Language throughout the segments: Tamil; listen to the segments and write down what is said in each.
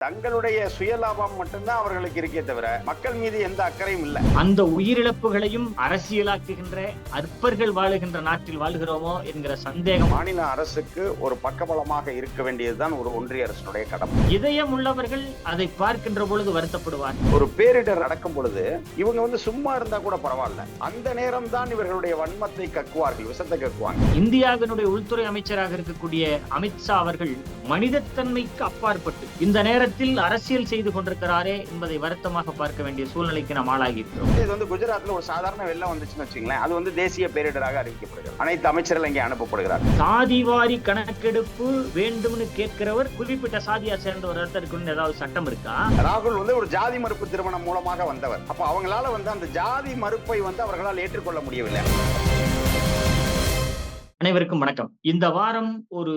தங்களுடைய சுயலாபம் மட்டும்தான் அவர்களுக்கு இருக்கே தவிர மக்கள் மீது எந்த அக்கறையும் இல்லை. அந்த உயிரிழப்புகளையும் அரசியலாக்குகின்ற அற்பர்கள் வாழுகின்ற நாட்டில் வாழ்கிறோமோ என்கிற சந்தேகம் மாநில அரசுக்கு ஒரு பக்கபலமாக இருக்க வேண்டியதுதான் ஒரு ஒன்றிய அரசுடைய கடமை. இதயம் உள்ளவர்கள் அதை பார்க்கின்ற பொழுது வருத்தப்படுவார். ஒரு பேரிடர் நடக்கும் பொழுது இவங்க சும்மா இருந்தா கூட பரவாயில்ல, அந்த நேரம் தான் இவர்களுடைய வன்மத்தை கக்குவார்கள், விஷத்தை கக்குவாங்க. இந்தியாவினுடைய உள்துறை அமைச்சராக இருக்கக்கூடிய அமித்ஷா அவர்கள் மனிதத்தன்மைக்கு அப்பாற்பட்டு இந்த நேரத்தில் அரசியல் செய்து கொண்டிருக்கிறாரே என்பதை வருத்தமாக பார்க்க வேண்டிய சூழ்நிலைக்கு நாம் ஆளாகி இருக்கிறோம். இது குஜராத்ல ஒரு சாதாரண வெள்ளம் வந்துச்சுன்னு வச்சுங்களேன், அது தேசிய பேரிடராக அறிவிக்கப்படுகிறது. அனைத்து அமைச்சர்கள் இங்கே அனுப்பப்படுகிறார். சாதிவாரி கணக்கெடுப்பு வேண்டும்னு கேட்கிறவர் குறிப்பிட்ட சாதியா சேர்ந்த ஒரு இடத்திற்கு ஏதாவது சட்டம் இருக்கா? ராகுல் ஒரு ஜாதி மறுப்பு திருமணம் மூலமாக வந்தவர். அப்ப அவங்களால அந்த ஜாதி மறுப்பை அவர்களால் ஏற்றுக்கொள்ள முடியவில்லை. அனைவருக்கும் வணக்கம். இந்த வாரம் ஒரு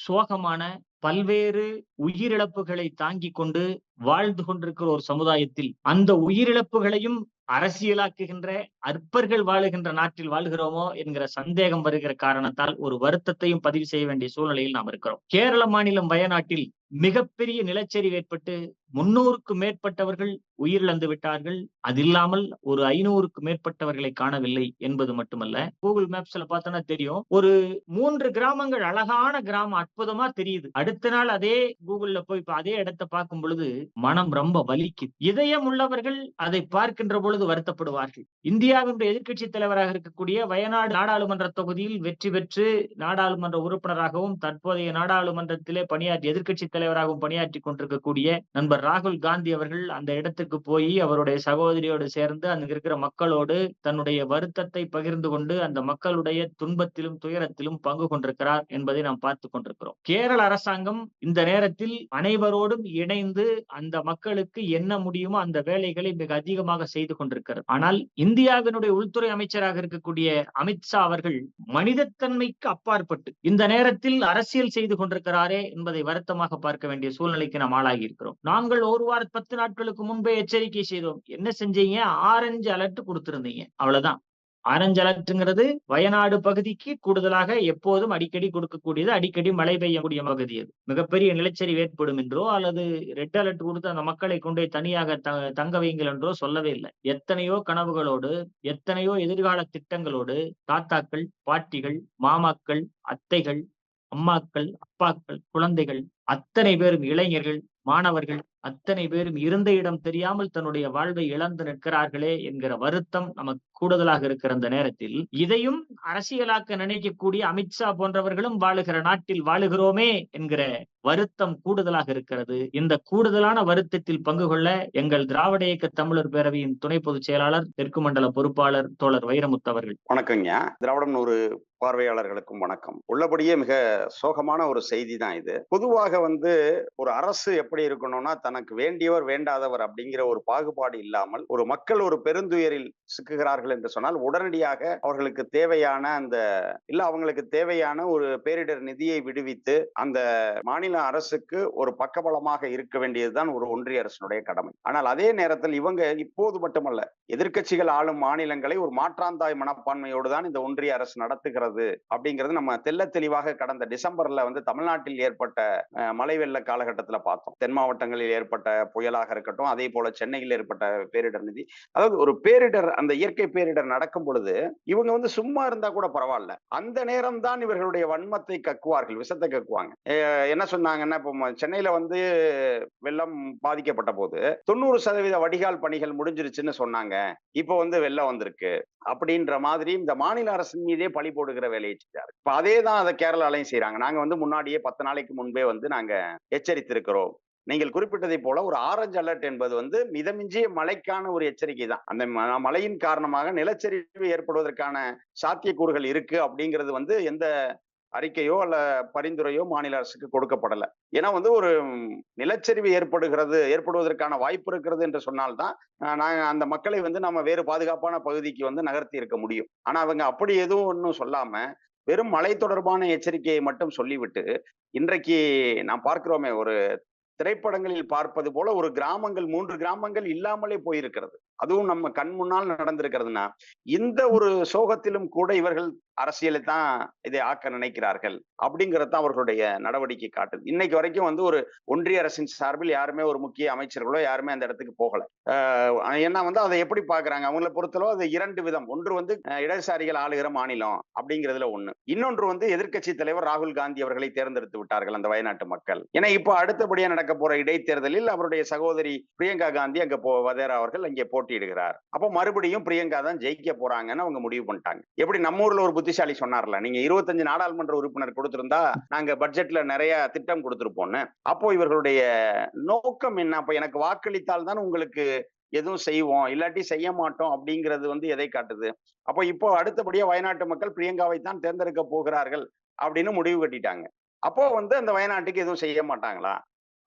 சோகமான பல்வேறு உயிரிழப்புகளை தாங்கிக் கொண்டு வாழ்ந்து கொண்டிருக்கிற ஒரு சமுதாயத்தில் அந்த உயிரிழப்புகளையும் அரசியலாக்குகின்ற அற்பர்கள் வாழுகின்ற நாட்டில் வாழ்கிறோமோ என்கிற சந்தேகம் வருகிற காரணத்தால் ஒரு வருத்தத்தையும் பதிவு செய்ய வேண்டிய சூழ்நிலையில் நாம் இருக்கிறோம். கேரள மாநிலம் வயநாட்டில் மிகப்பெரிய நிலச்சரிவு ஏற்பட்டு 300க்கும் மேற்பட்டவர்கள் உயிரிழந்து விட்டார்கள். அது இல்லாமல் ஒரு 500க்கும் மேற்பட்டவர்களை காணவில்லை என்பது மட்டுமல்ல, கூகுள் மேப்ஸ்ல பார்த்தோன்னா தெரியும், ஒரு 3 கிராமங்கள், அழகான கிராமம், அற்புதமா தெரியுது. அடுத்த நாள் அதே கூகுள்ல போய் அதே இடத்தை பார்க்கும் பொழுது மனம் ரொம்ப வலிக்குது. இதயம் உள்ளவர்கள் அதை பார்க்கின்ற பொழுது வருத்தப்படுவார்கள். இந்தியாவினுடைய எதிர்க்கட்சி தலைவராக இருக்கக்கூடிய வயநாடு நாடாளுமன்ற தொகுதியில் வெற்றி பெற்று நாடாளுமன்ற உறுப்பினராகவும் தற்போதைய நாடாளுமன்றத்திலே எதிர்க்கட்சி தலைவராகவும் பணியாற்றி கொண்டிருக்கக்கூடிய நண்பர் ராகுல் காந்தி அவர்கள் அந்த இடத்துக்கு போய் அவருடைய சகோதரியோடு சேர்ந்து அங்க இருக்கிற மக்களோடு தன்னுடைய வருத்தத்தை பகிர்ந்து கொண்டு அந்த மக்களுடைய துன்பத்திலும் துயரத்திலும் பங்கு கொண்டிருக்கிறார் என்பதை நாம் பார்த்து கொண்டிருக்கிறோம். கேரள அரசாங்கம் இந்த நேரத்தில் அனைவரோடும் இணைந்து அந்த மக்களுக்கு என்ன முடியுமோ அந்த வேலைகளை மிக அதிகமாக செய்து கொண்டிருக்கிறது. ஆனால் இந்தியாவினுடைய உள்துறை அமைச்சராக இருக்கக்கூடிய அமித்ஷா அவர்கள் மனிதத்தன்மைக்கு அப்பாற்பட்டு இந்த நேரத்தில் அரசியல் செய்து கொண்டிருக்கிறாரே என்பதை வருத்தமாக பார்க்க வேண்டிய சூழ்நிலைக்கு நாம் ஆளாகி இருக்கிறோம். நாங்கள் ஒரு வார 10 நாட்களுக்கு முன்பே எச்சரிக்கை செய்தோம். என்ன செஞ்சீங்க? ஆரஞ்சு அலர்ட் கொடுத்திருந்தீங்க, அவ்வளவுதான். ஆரஞ்சு அலர்ட்ங்கிறது வயநாடு பகுதிக்கு கூடுதலாக எப்போதும் அடிக்கடி கொடுக்கக்கூடியது, அடிக்கடி மழை பெய்யக்கூடிய பகுதி. அது மிகப்பெரிய நிலச்சரிவு ஏற்படும் என்றோ அல்லது ரெட் அலர்ட் கொடுத்து அந்த மக்களை கொண்டு தனியாக தங்க வைங்கள் என்றோ சொல்லவே இல்லை. எத்தனையோ கனவுகளோடு, எத்தனையோ எதிர்கால திட்டங்களோடு தாத்தாக்கள், பாட்டிகள், மாமாக்கள், அத்தைகள், அம்மாக்கள், அப்பாக்கள், குழந்தைகள், அத்தனை பேரும், இளைஞர்கள், மாணவர்கள் அத்தனை பேரும் இருந்த இடம் தெரியாமல் தன்னுடைய வாழ்வை இழந்து நிற்கிறார்களே என்கிற வருத்தம் நமக்கு கூடுதலாக இருக்கிற அந்த நேரத்தில் இதையும் அரசியலாக்க நினைக்கக்கூடிய அமித்ஷா போன்றவர்களும் வாழுகிற நாட்டில் வாழுகிறோமே என்கிற வருத்தம் கூடுதலாக இருக்கிறது. இந்த கூடுதலான வருத்தத்தில் பங்கு கொள்ள எங்கள் திராவிட இயக்க தமிழர் பேரவையின் துணை பொதுச் செயலாளர், தெற்கு மண்டல பொறுப்பாளர் தோழர் வைரமுத்து அவர்கள். வணக்கங்க. திராவிடம் ஒரு பார்வையாளர்களுக்கும் வணக்கம். உள்ளபடியே மிக சோகமான ஒரு செய்தி தான் இது. பொதுவாக ஒரு அரசு எப்படி இருக்கணும்னா, தனக்கு வேண்டியவர் வேண்டாதவர் அப்படிங்கிற ஒரு பாகுபாடு இல்லாமல் ஒரு மக்கள் ஒரு பெருந்துயரில் சிக்குகிறார்கள் என்று சொன்னால் உடனடியாக அவர்களுக்கு தேவையான அவங்களுக்கு தேவையான ஒரு பேரிடர் நிதியை விடுவித்து அந்த மாநில அரசுக்கு ஒரு பக்கபலமாக இருக்க வேண்டியதுதான் ஒரு ஒன்றிய அரசினுடைய கடமை. ஆனால் அதே நேரத்தில் இவங்க இப்போது மட்டுமல்ல, எதிர்க்கட்சிகள் ஆளும் மாநிலங்களை ஒரு மாற்றாந்தாய் மனப்பான்மையோடு தான் இந்த ஒன்றிய அரசு நடத்துகிறது அப்படிங்கிறது நம்ம தெல்ல தெளிவாக கடந்த டிசம்பர்ல தமிழ்நாட்டில் ஏற்பட்ட மழை வெள்ள காலகட்டத்தில் பார்த்தோம். தென் மாவட்டங்களில் ஏற்பட்ட புயலாக இருக்கட்டும், அதே போல சென்னையில் ஏற்பட்ட பேரிடர் நிதி, அதாவது ஒரு பேரிடர், அந்த இயற்கை பேரிடர் நடக்கும் பொழுது இவங்க சும்மா இருந்தா கூட பரவாயில்ல, அந்த நேரம் தான் இவர்களுடைய வன்மத்தை கக்குவார்கள், விஷத்தை கக்குவாங்க. என்ன சொன்னாங்கன்னா, இப்போ சென்னையில வெள்ளம் பாதிக்கப்பட்ட போது 90% வடிகால் பணிகள் முடிஞ்சிருச்சுன்னு சொன்னாங்க. இப்போ வெள்ளம் வந்திருக்கு அப்படின்ற மாதிரி இந்த மாநில அரசின் மீதே பழி போடுகிற வேலையை செஞ்சாரு. இப்ப அதே தான் அதை கேரளாலையும் செய்யறாங்க. நாங்க முன்னாடியே 10 நாளைக்கு முன்பே நாங்க எச்சரித்திருக்கிறோம். நீங்கள் குறிப்பிட்டதை போல ஒரு ஆரஞ்சு அலர்ட் என்பது மிதமிஞ்சிய மழைக்கான ஒரு எச்சரிக்கை தான். அந்த மழையின் காரணமாக நிலச்சரிவு ஏற்படுவதற்கான சாத்தியக்கூறுகள் இருக்கு அப்படிங்கிறது எந்த அறிக்கையோ அல்ல பரிந்துரையோ மாநில அரசுக்கு கொடுக்கப்படல. ஏன்னா ஒரு நிலச்சரிவு ஏற்படுவதற்கான வாய்ப்பு இருக்கிறது என்று சொன்னால்தான் நாங்க அந்த மக்களை நம்ம வேறு பாதுகாப்பான பகுதிக்கு நகர்த்தி இருக்க முடியும். ஆனா அவங்க அப்படி எதுவும் ஒன்றும் சொல்லாம வெறும் மழை தொடர்பான எச்சரிக்கையை மட்டும் சொல்லிவிட்டு, இன்றைக்கு நாம் பார்க்கிறோமே, ஒரு திரைப்படங்களில் பார்ப்பது போல ஒரு 3 கிராமங்கள் இல்லாமலே போயிருக்கிறது. அதுவும் நம்ம கண் முன்னால் நடந்திருக்கிறதுனா, இந்த ஒரு சோகத்திலும் கூட இவர்கள் அரசியலை தான் இதை ஆக்க நினைக்கிறார்கள் அப்படிங்கிறது அவர்களுடைய நடவடிக்கை காட்டுது. இன்னைக்கு வரைக்கும் வந்து ஒரு ஒன்றிய அரசின் சார்பில் யாருமே ஒரு முக்கிய அமைச்சர்களோ யாருமே அந்த இடத்துக்கு போகல. ஏன்னா வந்து அதை எப்படி பாக்குறாங்க அவங்கள பொறுத்தளவு அது 2 விதம். ஒன்று வந்து இடதுசாரிகள் ஆளுகிற மாநிலம் அப்படிங்கிறதுல ஒண்ணு. இன்னொன்று வந்து எதிர்க்கட்சி தலைவர் ராகுல் காந்தி அவர்களை தேர்ந்தெடுத்து விட்டார்கள் அந்த வயநாட்டு மக்கள். ஏன்னா இப்போ அடுத்தபடியா நடக்க போற இடைத்தேர்தலில் அவருடைய சகோதரி பிரியங்கா காந்தி அங்க வதேரா அவர்கள் அங்கே போட்டியிடுகிறார். அப்போ மறுபடியும் பிரியங்கா தான் ஜெயிக்க போறாங்கன்னு அவங்க முடிவு பண்ணிட்டாங்க. எப்படி நம்ம ஊர்ல ஒரு புத்திசாலி சொன்னார்ல, நீங்க 25 நாடாளுமன்ற உறுப்பினர் கொடுத்திருந்தா நாங்க பட்ஜெட்ல நிறைய திட்டம் கொடுத்திருப்போம்னு. அப்போ இவர்களுடைய நோக்கம் என்ன? அப்ப எனக்கு வாக்களித்தால் தான் உங்களுக்கு எதுவும் செய்வோம், இல்லாட்டி செய்ய மாட்டோம் அப்படிங்கிறது வந்து எதை காட்டுது? அப்போ இப்போ அடுத்தபடியா வயநாட்டு மக்கள் பிரியங்காவை தான் தேர்ந்தெடுக்க போகிறார்கள் அப்படின்னு முடிவு கட்டிட்டாங்க. அப்போ வந்து அந்த வயநாட்டுக்கு எதுவும் செய்ய மாட்டாங்களா?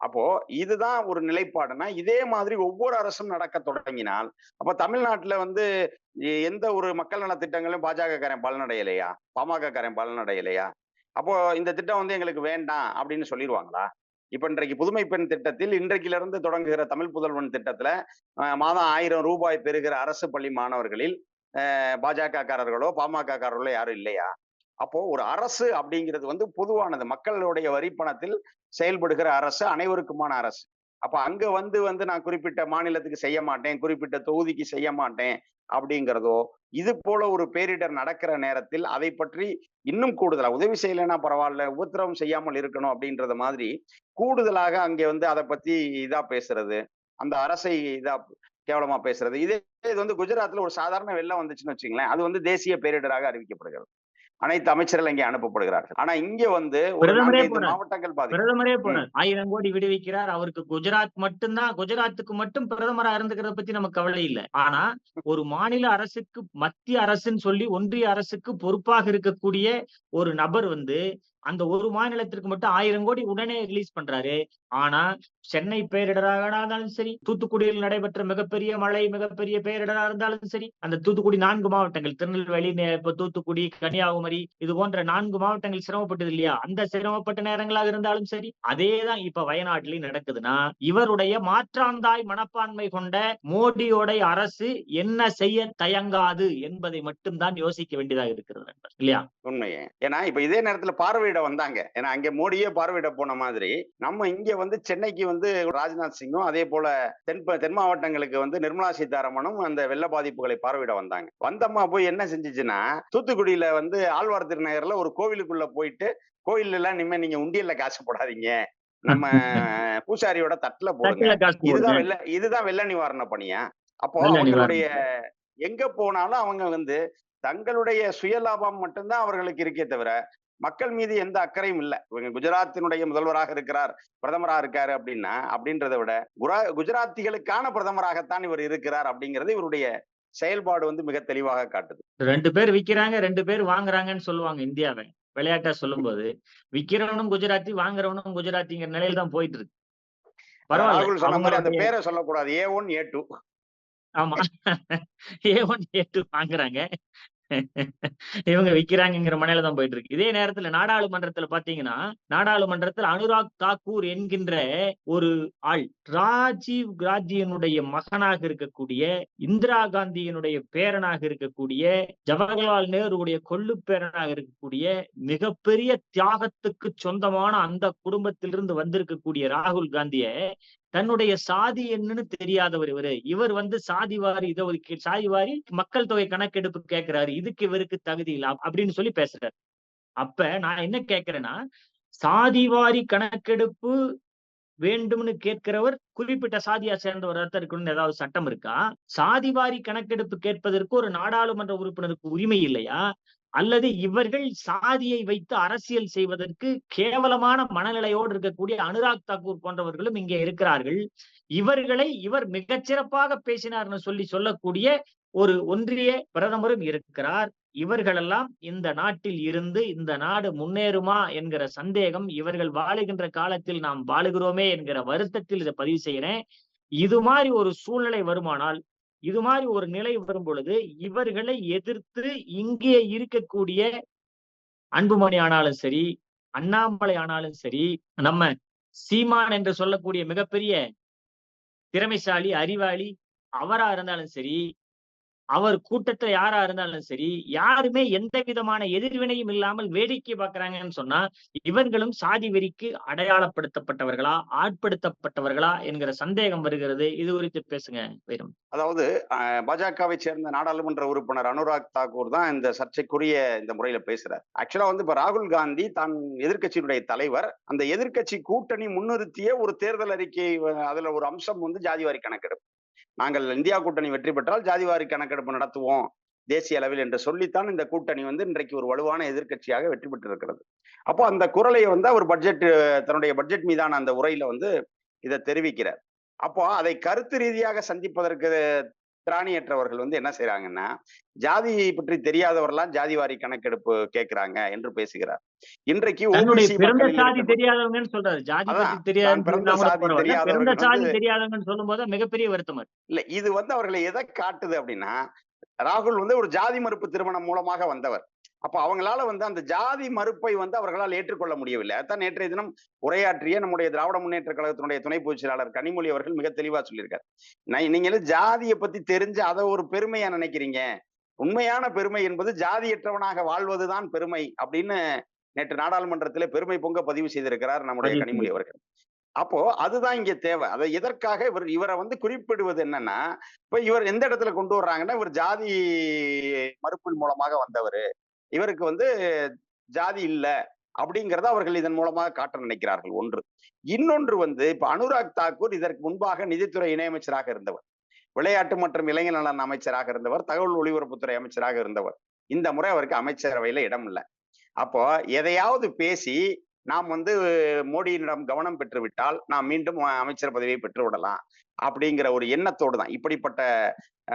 அப்போ இதுதான் ஒரு நிலைப்பாடுனா, இதே மாதிரி ஒவ்வொரு அரசும் நடக்க தொடங்கினால், அப்ப தமிழ்நாட்டுல வந்து எந்த ஒரு மக்கள் நல திட்டங்களும் பாஜகக்காரன் பலனடையலையா? பாமகக்காரன் பலனடையலையா? அப்போ இந்த திட்டம் வந்து எங்களுக்கு வேண்டாம் அப்படின்னு சொல்லிருவாங்களா? இப்ப இன்றைக்கு புதுமை பெண் திட்டத்தில் இன்றைக்கிலிருந்து தொடங்குகிற தமிழ் புதல்வன் திட்டத்துல மாதம் 1000 ரூபாய் பெறுகிற அரசு பள்ளி மாணவர்களில் பாஜக காரர்களோ பாமக காரர்களோ யாரும் இல்லையா? அப்போ ஒரு அரசு அப்படிங்கிறது வந்து பொதுவானது. மக்களுடைய வரிப்பணத்தில் செயல்படுகிற அரசு அனைவருக்குமான அரசு. அப்ப அங்க வந்து வந்து நான் குறிப்பிட்ட மாநிலத்துக்கு செய்ய மாட்டேன், குறிப்பிட்ட தொகுதிக்கு செய்ய மாட்டேன் அப்படிங்கிறதோ, இது போல ஒரு பேரிடர் நடக்கிற நேரத்தில் அதை பற்றி இன்னும் கூடுதலா உதவி செய்யலைன்னா பரவாயில்ல, உபத்திரவம் செய்யாமல் இருக்கணும் அப்படின்றத மாதிரி கூடுதலாக அங்கே வந்து அதை பத்தி இதா பேசுறது, அந்த அரசை இதா கேவலமா பேசுறது. இது வந்து குஜராத்ல ஒரு சாதாரண வெள்ளம் வந்துச்சுன்னு வச்சுங்களேன், அது வந்து தேசிய பேரிடராக அறிவிக்கப்படுகிறது. அனைத்து அமைச்சர்கள் இங்கே அனுப்பப்படுகிறார்கள். ஆனா இங்க வந்து ஒரு பிரதமரே 4, 5 போறார். மாவட்டங்கள் பாதிக்கும். பிரதமரே போறார். 1000 கோடி விடுவிக்கிறார். அவருக்கு குஜராத் மட்டும்தான், குஜராத்துக்கு மட்டும் பிரதமரா இருந்துக்கிறத பத்தி நமக்கு கவலை இல்ல. ஆனா ஒரு மாநில அரசுக்கு மத்திய அரசுன்னு சொல்லி ஒன்றிய அரசுக்கு பொறுப்பாக இருக்கக்கூடிய ஒரு நபர் வந்து அந்த ஒரு மாநிலத்திற்கு மட்டும் 1000 கோடி உடனே ரிலீஸ் பண்றாரு. ஆனா சென்னை பேரிடராக இருந்தாலும் சரி, தூத்துக்குடியில் நடைபெற்ற மிகப்பெரிய மழை, மிகப்பெரிய பேரிடரா இருந்தாலும் சரி, அந்த தூத்துக்குடி 4 மாவட்டங்கள் திருநெல்வேலி, இப்ப தூத்துக்குடி, கன்னியாகுமரி இது போன்ற 4 மாவட்டங்கள் சிரமப்பட்டது இல்லையா? அந்த சிரமப்பட்ட நேரங்களாக இருந்தாலும் சரி, அதேதான் இப்ப வயநாட்டிலும் நடக்குதுன்னா, இவருடைய மாற்றாந்தாய் மனப்பான்மை கொண்ட மோடியோட அரசு என்ன செய்ய தயங்காது என்பதை மட்டும் தான் யோசிக்க வேண்டியதாக இருக்கிறது நண்பர். இல்லையா? உண்மையே. ஏன்னா இப்ப இதே நேரத்துல பார்வையிட வந்தாங்க. ஏன்னா அங்க மோடியே பார்வையிட போன மாதிரி, நம்ம இங்க வந்து சென்னைக்கு வந்து ராஜ்நாத் சிங்கும், அதே போல தென் மாவட்டங்களுக்கு வந்து நிர்மலா சீதாராமனும் அந்த வெள்ள பாதிப்புகளை பார்வையிட வந்தாங்க. வந்தம்மா போய் என்ன செஞ்சுச்சுன்னா, தூத்துக்குடியில வந்து ஆழ்வார் திருநகர்ல ஒரு கோவிலுக்குள்ள போயிட்டு, கோயில்ல எல்லாம் இனிமே நீங்க உண்டியல்ல காசு போடாதீங்க. நம்ம பூசாரியோட தட்டுல போடுங்க. தட்டுல காசு போடுங்க. இதுதான் வெள்ள நிவாரண பணியா? அப்போ வெள்ள அவங்களுடைய நிவாரணம். எங்க போனாலும் அவங்க வந்து தங்களுடைய சுயலாபம் மட்டும்தான் அவர்களுக்கு இருக்கே தவிர, மக்கள் மீது எந்த அக்கறையும் இல்ல. இவங்க குஜராத்தினுடைய முதல்வராக இருக்கிறார், பிரதமரா இருக்காரு அப்படின்னா, அப்படின்றத விட குஜராத்திகளுக்கான பிரதமராகத்தான் இவர் இருக்கிறார் அப்படிங்கிறது இவருடைய செயல்பாடு வந்து மிக தெளிவாக காட்டுது. 2 பேர் விக்கிறாங்க, 2 பேர் வாங்குறாங்கன்னு சொல்லுவாங்க இந்தியாவ. விளையாட்டா சொல்லும்போது. விக்கிறவனும் குஜராத்தி, வாங்குறவனும் குஜராத்திங்கிற நிலையில தான் போயிட்டு இருக்கு. பரவால்ல. ராகுல் சொன்ன மாரி அந்த அவங்களுடைய பேரை சொல்லக்கூடாது. A1, A2. ஆமா. A1, A2 வாங்குறாங்க. இவங்க விக்கிறாங்கங்கிற மனையில தான் போயிட்டு இருக்கு. இதே நேரத்துல நாடாளுமன்றத்துல பாத்தீங்கன்னா, நாடாளுமன்றத்தில் அனுராக் தாக்கூர் என்கின்ற ஒரு ஆள், ராஜீவ் காந்தியினுடைய மகனாக இருக்கக்கூடிய, இந்திரா காந்தியினுடைய பேரனாக இருக்கக்கூடிய, ஜவஹர்லால் நேருடைய கொள்ளு பேரனாக இருக்கக்கூடிய, மிகப்பெரிய தியாகத்துக்கு சொந்தமான அந்த குடும்பத்திலிருந்து வந்திருக்கக்கூடிய ராகுல் காந்திய தன்னுடைய சாதி என்னன்னு தெரியாதவர் இவரு. இவர் வந்து சாதி வாரி சாதி வாரி மக்கள் தொகை கணக்கெடுப்பு கேட்கிறாரு. இதுக்கு இவருக்கு தகுதி இல்ல அப்படின்னு சொல்லி பேசுறாரு. அப்ப நான் என்ன கேட்கிறேன்னா, சாதிவாரி கணக்கெடுப்பு வேண்டும்னு கேட்கிறவர் குறிப்பிட்ட சாதியா சேர்ந்தவரா தான் இருக்கணும்னு ஏதாவது சட்டம் இருக்கா? சாதிவாரி கணக்கெடுப்பு கேட்பதற்கு ஒரு நாடாளுமன்ற உறுப்பினருக்கு உரிமை இல்லையா? அல்லது இவர்கள் சாதியை வைத்து அரசியல் செய்வதற்கு கேவலமான மனநிலையோடு இருக்கக்கூடிய அனுராக் தாக்கூர் போன்றவர்களும் இங்கே இருக்கிறார்கள். இவர்களை இவர் மிகச்சிறப்பாக பேசினார்னு சொல்லக்கூடிய ஒரு ஒன்றிய பிரதமரும் இருக்கிறார். இவர்களெல்லாம் இந்த நாட்டில் இருந்து இந்த நாடு முன்னேறுமா என்கிற சந்தேகம், இவர்கள் வாழுகின்ற காலத்தில் நாம் வாழுகிறோமே என்கிற வருத்தத்தில் இதை பதிவு செய்கிறேன். இது மாதிரி ஒரு சூழ்நிலை வருமானால், இது மாதிரி ஒரு நிலை வரும் பொழுது இவர்களை எதிர்த்து இங்கே இருக்கக்கூடிய அன்புமணி ஆனாலும் சரி, அண்ணாமலை ஆனாலும் சரி, நம்ம சீமான் என்று சொல்லக்கூடிய மிகப்பெரிய திறமைசாலி, அறிவாளி, அவரா இருந்தாலும் சரி, அவர் கூட்டத்துல யாரா இருந்தாலும் சரி, யாருமே எந்த விதமான எதிர்வினையும் இல்லாமல் வேடிக்கை பார்க்கிறாங்கன்னு சொன்னா, இவர்களும் சாதி வெறிக்கு அடையாளப்படுத்தப்பட்டவர்களா? ஆட்படுத்தப்பட்டவர்களா? என்கிற சந்தேகம் வருகிறது. இது குறித்து பேசுங்க வைரம். அதாவது பாஜகவை சேர்ந்த நாடாளுமன்ற உறுப்பினர் அனுராக் தாக்கூர் தான் இந்த சர்ச்சைக்குரிய இந்த முறையில பேசுறார். ஆக்சுவலா வந்து இப்ப ராகுல் காந்தி தான் எதிர்க்கட்சியினுடைய தலைவர். அந்த எதிர்க்கட்சி கூட்டணி முன்னிறுத்திய ஒரு தேர்தல் அறிக்கை அதுல ஒரு அம்சம் வந்து ஜாதிவாரி கணக்கெடுப்பு. நாங்கள் இந்தியா கூட்டணி வெற்றி பெற்றால் ஜாதிவாரி கணக்கெடுப்பு நடத்துவோம் தேசிய அளவில் என்று சொல்லித்தான் இந்த கூட்டணி வந்து இன்றைக்கு ஒரு வலுவான எதிர்க்கட்சியாக வெற்றி பெற்றிருக்கிறது. அப்போ அந்த குரலை வந்து அவர் தன்னுடைய பட்ஜெட் மீதான அந்த உரையில வந்து இதை தெரிவிக்கிறார். அப்போ அதை கருத்து ரீதியாக சந்திப்பதற்கு திராணியற்றவர்கள் வந்து என்ன செய்யறாங்கன்னா, ஜாதியை பற்றி தெரியாதவரெல்லாம் ஜாதிவாரி கணக்கெடுப்பு கேட்கிறாங்க என்று பேசுகிறார். இன்றைக்கு தன்னுடைய ஓபிசி பிறந்த மக்களில் சாதி இருக்க தெரியாதவங்கன்னு சொல்றாரு. ஜாதி பத்தி அதான் தான் தெரியாதுன்னு பிறந்த சொன்னா கூட சாதி பரவால்ல. பிறந்த தெரியாதவர்கள் வந்து சாதி தெரியாதவங்கன்னு சொல்லும்போது மிகப்பெரிய வருத்தம் அது. இல்ல இது வந்து அவர்களை எதை காட்டுது அப்படின்னா, ராகுல் வந்து ஒரு ஜாதி மறுப்பு திருமணம் மூலமாக வந்தவர். அப்ப அவங்களால வந்து அந்த ஜாதி மறுப்பை வந்து அவர்களால் ஏற்றுக்கொள்ள முடியவில்லை. அதான் நேற்றைய தினம் உரையாற்றிய நம்முடைய திராவிட முன்னேற்ற கழகத்தினுடைய துணை பொதுச் செயலாளர் கனிமொழி அவர்கள் மிக தெளிவா சொல்லியிருக்காரு. நீங்க ஜாதியை பத்தி தெரிஞ்சு அதை ஒரு பெருமையா நினைக்கிறீங்க. உண்மையான பெருமை என்பது ஜாதியற்றவனாக வாழ்வதுதான் பெருமை அப்படின்னு நேற்று நாடாளுமன்றத்திலே பெருமை பொங்க பதிவு செய்திருக்கிறார் நம்முடைய பதிவு கனிமொழி செய்யும். அவர்கள். அப்போ அதுதான் இங்க தேவை. அதை எதற்காக இவரை வந்து குறிப்பிடுவது என்னன்னா, இப்ப இவர் எந்த இடத்துல கொண்டு வர்றாங்கன்னா, இவர் ஜாதி மறுப்பின் மூலமாக வந்தவர். இவருக்கு வந்து ஜாதி இல்ல அப்படிங்கிறத அவர்கள் இதன் மூலமாக காட்ட நினைக்கிறார்கள் ஒன்று. இன்னொன்று வந்து இப்ப அனுராக் தாக்கூர் இதற்கு முன்பாக நிதித்துறை இணையமைச்சராக இருந்தவர். விளையாட்டு மற்றும் இளைஞர் நலன் அமைச்சராக இருந்தவர். தகவல் ஒலிபரப்புத்துறை அமைச்சராக இருந்தவர். இந்த முறை அவருக்கு அமைச்சரவையில இடம் இல்ல. அப்போ எதையாவது பேசி நாம் வந்து மோடியிடம் கவனம் பெற்று விட்டால் நாம் மீண்டும் அமைச்சர் பதவியை பெற்று விடலாம் அப்படிங்கிற ஒரு எண்ணத்தோடு தான் இப்படிப்பட்ட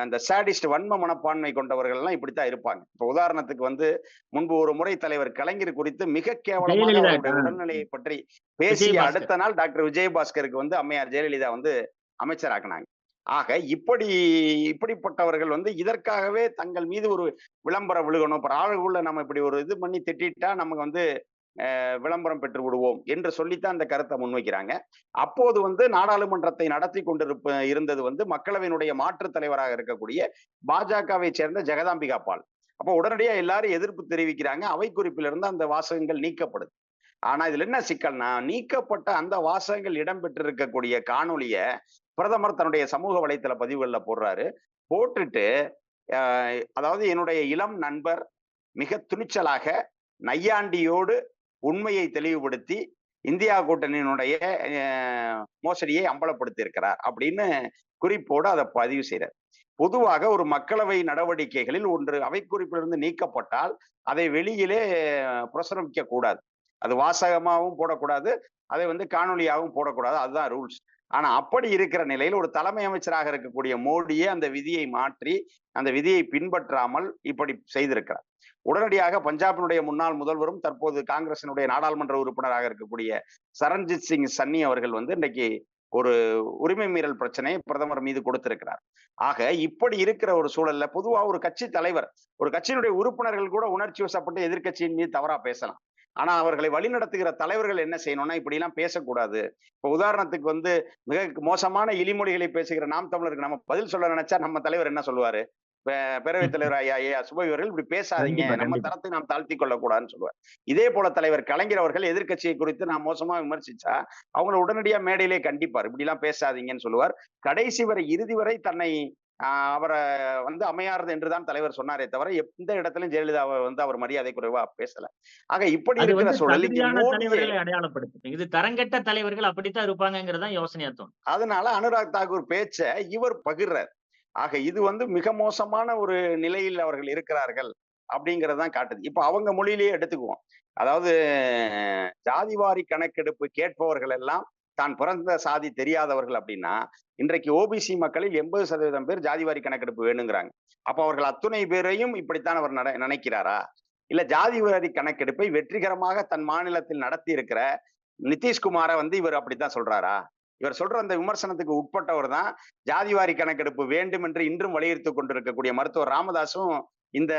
அந்த சாடிஸ்ட் வன்ம மனப்பான்மை கொண்டவர்கள் எல்லாம் இப்படித்தான் இருப்பாங்க. இப்ப உதாரணத்துக்கு வந்து முன்பு ஒரு முறை தலைவர் கலைஞர் குறித்து மிக கேவலமாக ஜெயலலிதா அவருடைய உடல்நிலையை பற்றி பேசிய விஜயபாஸ்கர். அடுத்த நாள் டாக்டர் விஜயபாஸ்கருக்கு வந்து அம்மையார் ஜெயலலிதா வந்து அமைச்சராக்குனாங்க. ஆக இப்படிப்பட்டவர்கள் வந்து இதற்காகவே தங்கள் மீது ஒரு விளம்பரம் விழுகணும். இப்ப ராகுல்ல நம்ம இப்படி ஒரு இது பண்ணி திட்டா நமக்கு வந்து விளம்பரம் பெற்று விடுவோம் என்று சொல்லித்தான் அந்த கருத்தை முன்வைக்கிறாங்க. அப்போது வந்து நாடாளுமன்றத்தை நடத்தி இருந்தது வந்து மக்களவையினுடைய மாற்றுத் தலைவராக இருக்கக்கூடிய பாஜகவை சேர்ந்த ஜெகதாம்பிகா பால். அப்போ உடனடியா எல்லாரும் எதிர்ப்பு தெரிவிக்கிறாங்க. அவை குறிப்பிலிருந்து அந்த வாசகங்கள் நீக்கப்படுது. ஆனா இதுல என்ன சிக்கல்னா, நீக்கப்பட்ட அந்த வாசகங்கள் இடம்பெற்றிருக்கக்கூடிய காணொளிய பிரதமர் தன்னுடைய சமூக வலைத்தள பதிவுகள்ல போடுறாரு. போட்டுட்டு அதாவது என்னுடைய இளம் நண்பர் மிக துணிச்சலாக நையாண்டியோடு உண்மையை தெளிவுபடுத்தி இந்தியா கூட்டணியினுடைய மோசடியை அம்பலப்படுத்தி இருக்கிறார் அப்படின்னு குறிப்போடு அதை பதிவு செய்யறார். பொதுவாக ஒரு மக்களவை நடவடிக்கைகளில் ஒன்று அவை குறிப்பிலிருந்து நீக்கப்பட்டால் அதை வெளியிலே பிரசுரிக்க கூடாது. அது வாசகமாகவும் போடக்கூடாது, அதை வந்து காணொலியாகவும் போடக்கூடாது. அதுதான் ரூல்ஸ். ஆனா அப்படி இருக்கிற நிலையில் ஒரு தலைமை அமைச்சராக இருக்கக்கூடிய மோடியே அந்த விதியை மாற்றி அந்த விதியை பின்பற்றாமல் இப்படி செய்திருக்கிறார். உடனடியாக பஞ்சாபினுடைய முன்னாள் முதல்வரும் தற்போது காங்கிரசினுடைய நாடாளுமன்ற உறுப்பினராக இருக்கக்கூடிய சரண்ஜித் சிங் சன்னி அவர்கள் வந்து இன்னைக்கு ஒரு உரிமை மீறல் பிரச்சனையை பிரதமர் மீது கொடுத்திருக்கிறார். ஆக இப்படி இருக்கிற ஒரு சூழல்ல பொதுவா ஒரு கட்சி தலைவர், ஒரு கட்சியினுடைய உறுப்பினர்கள் கூட உணர்ச்சி வசப்பட்டு எதிர்க்கட்சியின் மீது தவறா பேசலாம். ஆனா அவர்களை வழிநடத்துகிற தலைவர்கள் என்ன செய்யணும்னா இப்படி எல்லாம் பேசக்கூடாது. இப்ப உதாரணத்துக்கு வந்து மிக மோசமான இழிமொழிகளை பேசுகிற நாம் தமிழருக்கு நம்ம பதில் சொல்ல நினைச்சா நம்ம தலைவர் என்ன சொல்லுவாரு? பேரவைத் தலைவர் ஐயா சுபவி அவர்கள் இப்படி பேசாதீங்க, கண்டிப்பா, நம்ம கண்டிப்பா. தரத்தை நாம் தாழ்த்தி கொள்ளக்கூடாதுன்னு சொல்லுவார். இதே போல தலைவர் கலைஞர் அவர்கள் எதிர்க்கட்சியை குறித்து நான் மோசமா விமர்சிச்சா அவங்களை உடனடியா மேடையிலே கண்டிப்பார். இப்படி எல்லாம் பேசாதீங்கன்னு சொல்லுவார். கடைசி வரை இறுதி வரை தன்னை அவரை வந்து அமையாரது என்றுதான் தலைவர் சொன்னாரே தவிர எந்த இடத்திலும் ஜெயலலிதாவை வந்து அவர் மரியாதை குறைவா பேசல. ஆக இப்படி அது இருக்கிற வந்து சூழல் இங்கே தகுதியான மோடியே தலைவர்களை அடையாளப்படுத்தும். இது தரங்கெட்ட தலைவர்கள் அப்படித்தான் இருப்பாங்கங்கிறது தான் யோசனையா தோணும். அதனால அனுராக் தாக்கூர் பேச்ச இவர் பகிர்றார். ஆக இது வந்து மிக மோசமான ஒரு நிலையில் அவர்கள் இருக்கிறார்கள் அப்படிங்கறதான் காட்டுது. இப்ப அவங்க மொழியிலேயே எடுத்துக்குவோம். அதாவது ஜாதிவாரி கணக்கெடுப்பு கேட்பவர்கள் எல்லாம் தான் பிறந்த சாதி தெரியாதவர்கள் அப்படின்னா இன்றைக்கு ஓபிசி மக்களில் 80% பேர் ஜாதிவாரி கணக்கெடுப்பு வேணுங்கிறாங்க. அப்ப அவர்கள் அத்துணை பேரையும் இப்படித்தான் அவர் நினைக்கிறாரா? இல்ல ஜாதிவாரி கணக்கெடுப்பை வெற்றிகரமாக தன் மாநிலத்தில் நடத்தி இருக்கிற நிதிஷ்குமாரை வந்து இவர் அப்படித்தான் சொல்றாரா? இவர் சொல்ற அந்த விமர்சனத்துக்கு உட்பட்டவர் தான் ஜாதிவாரி கணக்கெடுப்பு வேண்டும் என்று இன்றும் வலியுறுத்திக் கொண்டிருக்கக்கூடிய மருத்துவர் ராமதாசும் இந்த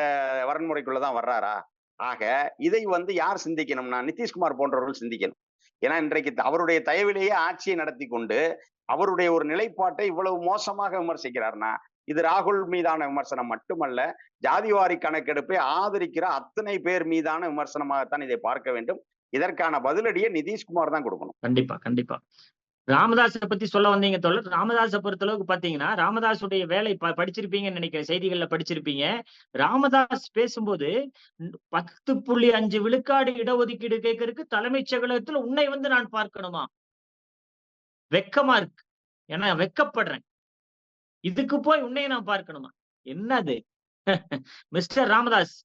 வரன்முறைக்குள்ளதான் வர்றாரா? ஆக இதை வந்து யார் சிந்திக்கணும்னா நிதிஷ்குமார் போன்றவர்கள் சிந்திக்கணும். ஏன்னா இன்றைக்கு அவருடைய தயவிலேயே ஆட்சியை நடத்தி கொண்டு அவருடைய ஒரு நிலைப்பாட்டை இவ்வளவு மோசமாக விமர்சிக்கிறார்னா, இது ராகுல் மீதான விமர்சனம் மட்டுமல்ல, ஜாதிவாரி கணக்கெடுப்பை ஆதரிக்கிற அத்தனை பேர் மீதான விமர்சனமாகத்தான் இதை பார்க்க வேண்டும். இதற்கான பதிலடியை நிதிஷ்குமார் தான் கொடுக்கணும். கண்டிப்பா, கண்டிப்பா. ராமதாஸை பத்தி சொல்ல வந்தீங்க தோழர். ராமதாஸை பொறுத்தளவுக்கு பாத்தீங்கன்னா, ராமதாஸுடைய வேலை படிச்சிருப்பீங்கன்னு நினைக்கிறேன். செய்திகள்ல படிச்சிருப்பீங்க. ராமதாஸ் பேசும்போது 10.5 விழுக்காடு இடஒதுக்கீடு கேட்கறதுக்கு தலைமைச் செயலகத்துல உன்னை வந்து நான் பார்க்கணுமா? வெக்கமா இருக்கு. ஏன்னா வெட்கப்படுறேன். இதுக்கு போய் உன்னைய நான் பார்க்கணுமா? என்னது? மிஸ்டர் ராமதாஸ்,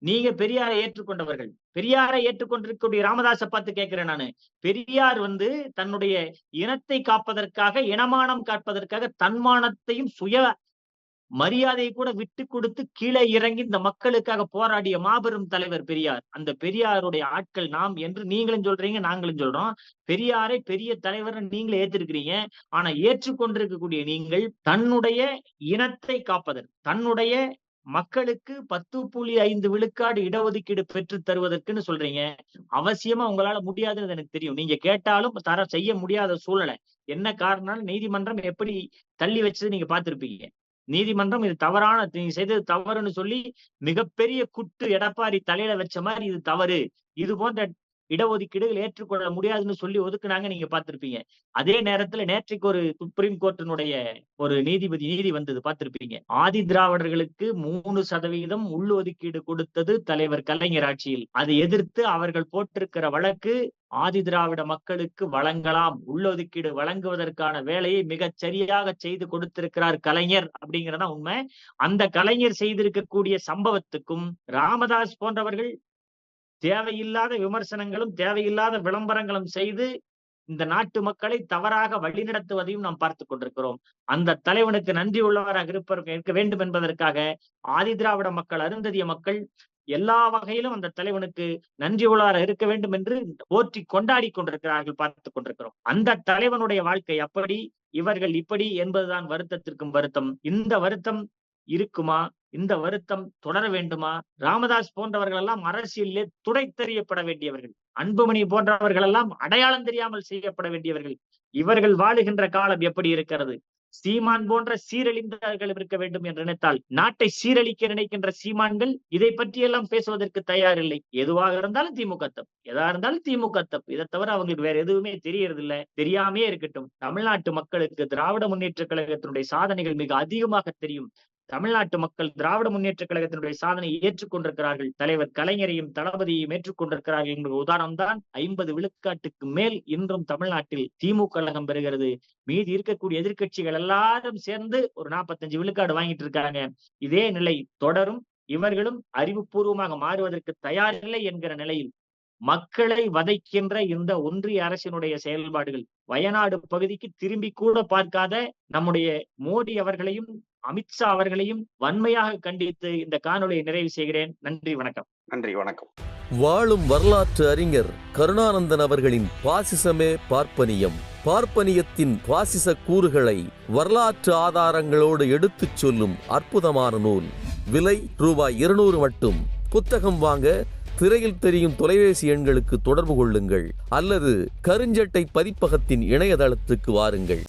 நீங்க பெரியாரை ஏற்றுக்கொண்டவர்கள். பெரியாரை ஏற்றுக்கொண்டிருக்கக்கூடிய ராமதாஸை பார்த்து கேட்கிறேன் நானு. பெரியார் வந்து தன்னுடைய இனத்தை காப்பதற்காக, இனமானம் காப்பதற்காக தன்மானத்தையும் சுய மரியாதையை கூட விட்டு கொடுத்து கீழே இறங்கி இந்த மக்களுக்காக போராடிய மாபெரும் தலைவர் பெரியார். அந்த பெரியாருடைய ஆட்கள் நாம் என்று நீங்களும் சொல்றீங்க, நாங்களும் சொல்றோம். பெரியாரை பெரிய தலைவர் நீங்களே ஏற்றிருக்கிறீங்க. ஆனா ஏற்றுக்கொண்டிருக்கக்கூடிய நீங்கள் தன்னுடைய இனத்தை காப்பதற்கு, தன்னுடைய மக்களுக்கு 10.5 விழுக்காடு இடஒதுக்கீடு பெற்று தருவதற்குன்னு சொல்றீங்க. அவசியமா உங்களால முடியாதுன்னு எனக்கு தெரியும். நீங்க கேட்டாலும் செய்ய முடியாத சூழ்நிலை. என்ன காரணம்? நீதிமன்றம் எப்படி தள்ளி வச்சது நீங்க பார்த்திருப்பீங்க. நீதிமன்றம் இது நீங்க செய்தது தவறுன்னு சொல்லி மிகப்பெரிய குட்டு எடப்பாடி தலையில வச்ச மாதிரி இது தவறு, இது போன்ற இடஒதுக்கீடுகள் ஏற்றுக்கொள்ள முடியாதுன்னு சொல்லி ஒதுக்குனாங்க, நீங்க பார்த்திருப்பீங்க. அதே நேரத்துல நேற்றைக்கு ஒரு சுப்ரீம் கோர்ட்டினுடைய ஒரு நீதி வந்தது பார்த்திருப்பீங்க. ஆதி திராவிடர்களுக்கு 3% உள்ஒதுக்கீடு கொடுத்தது தலைவர் கலைஞர் ஆட்சியில். அதை எதிர்த்து அவர்கள் போட்டிருக்கிற வழக்கு, ஆதி திராவிட மக்களுக்கு வழங்கலாம், உள்ளொதுக்கீடு வழங்குவதற்கான வேலையை மிகச் சரியாக செய்து கொடுத்திருக்கிறார் கலைஞர் அப்படிங்கிறதா உண்மை. அந்த கலைஞர் செய்திருக்கக்கூடிய சம்பவத்துக்கும் ராமதாஸ் போன்றவர்கள் தேவையில்லாத விமர்சனங்களும் தேவையில்லாத விளம்பரங்களும் செய்து இந்த நாட்டு மக்களை தவறாக வழிநடத்துவதையும் நாம் பார்த்துக் கொண்டிருக்கிறோம். அந்த தலைவனுக்கு நன்றி உள்ளவராக இருக்க வேண்டும் என்பதற்காக ஆதி திராவிட மக்கள், அருந்ததிய மக்கள் எல்லா வகையிலும் அந்த தலைவனுக்கு நன்றி உள்ளவராக இருக்க வேண்டும் என்று போற்றி கொண்டாடி கொண்டிருக்கிறார்கள், பார்த்துக் கொண்டிருக்கிறோம். அந்த தலைவனுடைய வாழ்க்கை அப்படி, இவர்கள் இப்படி என்பதுதான் வருத்தத்திற்கும் வருத்தம். இந்த வருத்தம் இருக்குமா? இந்த வருத்தம் தொடர வேண்டுமா? ராமதாஸ் போன்றவர்கள் எல்லாம் அரசியலிலே துடைத்தெறியப்பட வேண்டியவர்கள். அன்புமணி போன்றவர்கள் எல்லாம் அடையாளம் தெரியாமல் செய்யப்பட வேண்டியவர்கள். இவர்கள் வாழுகின்ற காலம் எப்படி இருக்கிறது? சீமான் போன்ற சீரழிந்தவர்கள் இருக்க வேண்டும் என்று நினைத்தால், நாட்டை சீரழிக்க நினைக்கின்ற சீமான்கள் இதை பற்றி எல்லாம் பேசுவதற்கு தயாரில்லை. எதுவாக இருந்தாலும் திமுக தப்பு, எதா இருந்தாலும் திமுக தப்பு. இதை தவிர அவங்களுக்கு வேற எதுவுமே தெரியறது இல்ல. தெரியாமே இருக்கட்டும். தமிழ்நாட்டு மக்களுக்கு திராவிட முன்னேற்ற கழகத்தினுடைய சாதனைகள் மிக அதிகமாக தெரியும். தமிழ்நாட்டு மக்கள் திராவிட முன்னேற்ற கழகத்தினுடைய சாதனையை ஏற்றுக்கொண்டிருக்கிறார்கள். தலைவர் கலைஞரையும் தளபதியையும் ஏற்றுக்கொண்டிருக்கிறார்கள் என்ற உதாரணம் தான் 50 விழுக்காட்டுக்கு மேல் இன்றும் தமிழ்நாட்டில் திமுக கழகம் பெறுகிறது. மீதி இருக்கக்கூடிய எதிர்க்கட்சிகள் எல்லாரும் சேர்ந்து ஒரு 45 விழுக்காடு வாங்கிட்டு இருக்காங்க. இதே நிலை தொடரும். இவர்களும் அறிவுபூர்வமாக மாறுவதற்கு தயாரில்லை என்கிற நிலையில் மக்களை வதைக்கின்ற இந்த ஒன்றிய அரசினுடைய செயல்பாடுகள், வயநாடு பகுதிக்கு திரும்பி கூட பார்க்காத நம்முடைய மோடி அவர்களையும் அமித்ஷா அவர்களையும் வன்மையாக கண்டித்து இந்த காணொலியை நிறைவு செய்கிறேன். நன்றி, வணக்கம். நன்றி, வணக்கம். வாழும் வரலாற்று அறிஞர் கருணானந்தன் அவர்களின் பாசிசமே பார்ப்பனியம், பார்ப்பனியத்தின் பாசிச கூறுகளை வரலாற்று ஆதாரங்களோடு எடுத்துச் சொல்லும் அற்புதமான நூல். விலை ரூ.200 மட்டும். புத்தகம் வாங்க திரையில் தெரியும் தொலைபேசி எண்களுக்கு தொடர்பு கொள்ளுங்கள் அல்லது கருஞ்சட்டை பதிப்பகத்தின் இணையதளத்துக்கு வாருங்கள்.